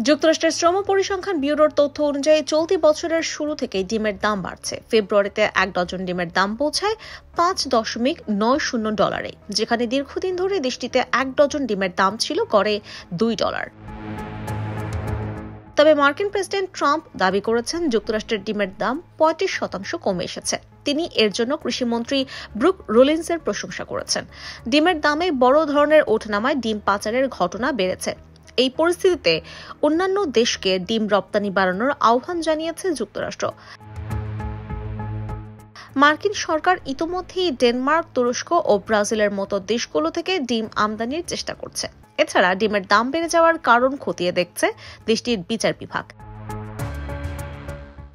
যুক্তরাষ্ট্রের শ্রম পরিসংখ্যান ব্যুরোর তথ্য অনুযায়ী চলতি বছরের শুরু থেকেই ডিমের দাম বাড়ছে। ফেব্রুয়ারিতে 1 ডজন ডিমের দাম পৌঁছায় $5.90, যেখানে দীর্ঘদিন ধরে দেশটিতে 1 ডজন ডিমের দাম ছিল গড়ে $2। তবে মার্কিন প্রেসিডেন্ট ট্রাম্প দাবি করেছেন যুক্তরাষ্ট্রের ডিমের দাম 35% কমে এসেছে। তিনি এর জন্য কৃষিমন্ত্রী ব্রুক রোলিন্সের প্রশংসা করেছেন। ডিমের দামে বড় ধরনের ওঠানামায় ডিম পাচারের ঘটনা বেড়েছে। এই পরিস্থিতিতে অন্যান্য দেশকে ডিম রপ্তানি বাড়ানোর আহ্বান জানিয়েছে যুক্তরাষ্ট্র। মার্কিন সরকার ইতোমধ্যেই ডেনমার্ক, তুরস্ক ও ব্রাজিলের মতো দেশগুলো থেকে ডিম আমদানির চেষ্টা করছে। এছাড়া ডিমের দাম বেড়ে যাওয়ার কারণ খতিয়ে দেখছে দেশটির বিচার বিভাগ।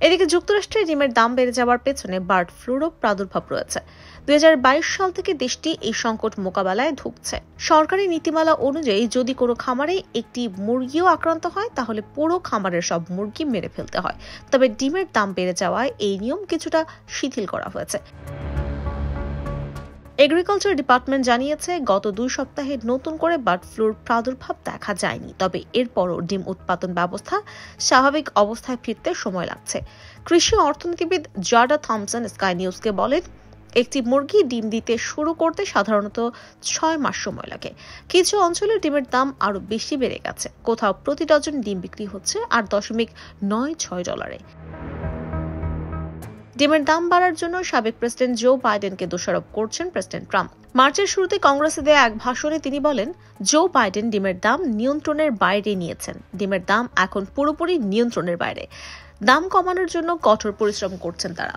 এদিকে যুক্তরাষ্ট্রে ডিমের দাম বেড়ে যাওয়ার পেছনে বার্ড ফ্লুরও প্রাদুর্ভাব রয়েছে। 2022 সাল থেকে দেশটি এই সংকট মোকাবেলায় ধুঁকছে। সরকারি নীতিমালা অনুযায়ী যদি কোনো খামারে একটি মুরগিও আক্রান্ত হয় তাহলে পুরো খামারের সব মুরগি মেরে ফেলতে হয়। তবে ডিমের দাম বেড়ে যাওয়ায় এই নিয়ম কিছুটা শিথিল করা হয়েছে। এগ্রিকালচার ডিপার্টমেন্ট জানিয়েছে গত 2 সপ্তাহে নতুন করে বার্ড ফ্লুর প্রাদুর্ভাব দেখা যায়নি। তবে এরপরও ডিম উৎপাদন ব্যবস্থা স্বাভাবিক অবস্থায় ফিরতে সময় লাগছে। কৃষি অর্থনীতিবিদ জার্ডা থমসন স্কাই নিউজকে বলেন, একটি মুরগি ডিম দিতে শুরু করতে সাধারণত 6 মাস সময় লাগে। কিছু অঞ্চলে ডিমের দাম আরো বেশি বেড়ে গেছে। কোথাও প্রতি ডজন ডিম বিক্রি হচ্ছে $8.96। ডিমের দাম বাড়ার জন্য সাবেক প্রেসিডেন্ট জো বাইডেনকে দোষারোপ করছেন প্রেসিডেন্ট ট্রাম্প। মার্চের শুরুতে কংগ্রেসে দেয়া এক ভাষণে তিনি বলেন, জো বাইডেন ডিমের দাম নিয়ন্ত্রণের বাইরে নিয়েছেন। ডিমের দাম এখন পুরোপুরি নিয়ন্ত্রণের বাইরে। দাম কমানোর জন্য কঠোর পরিশ্রম করছেন তারা।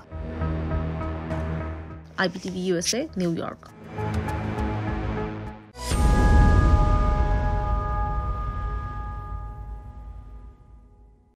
IPTV USA, new York.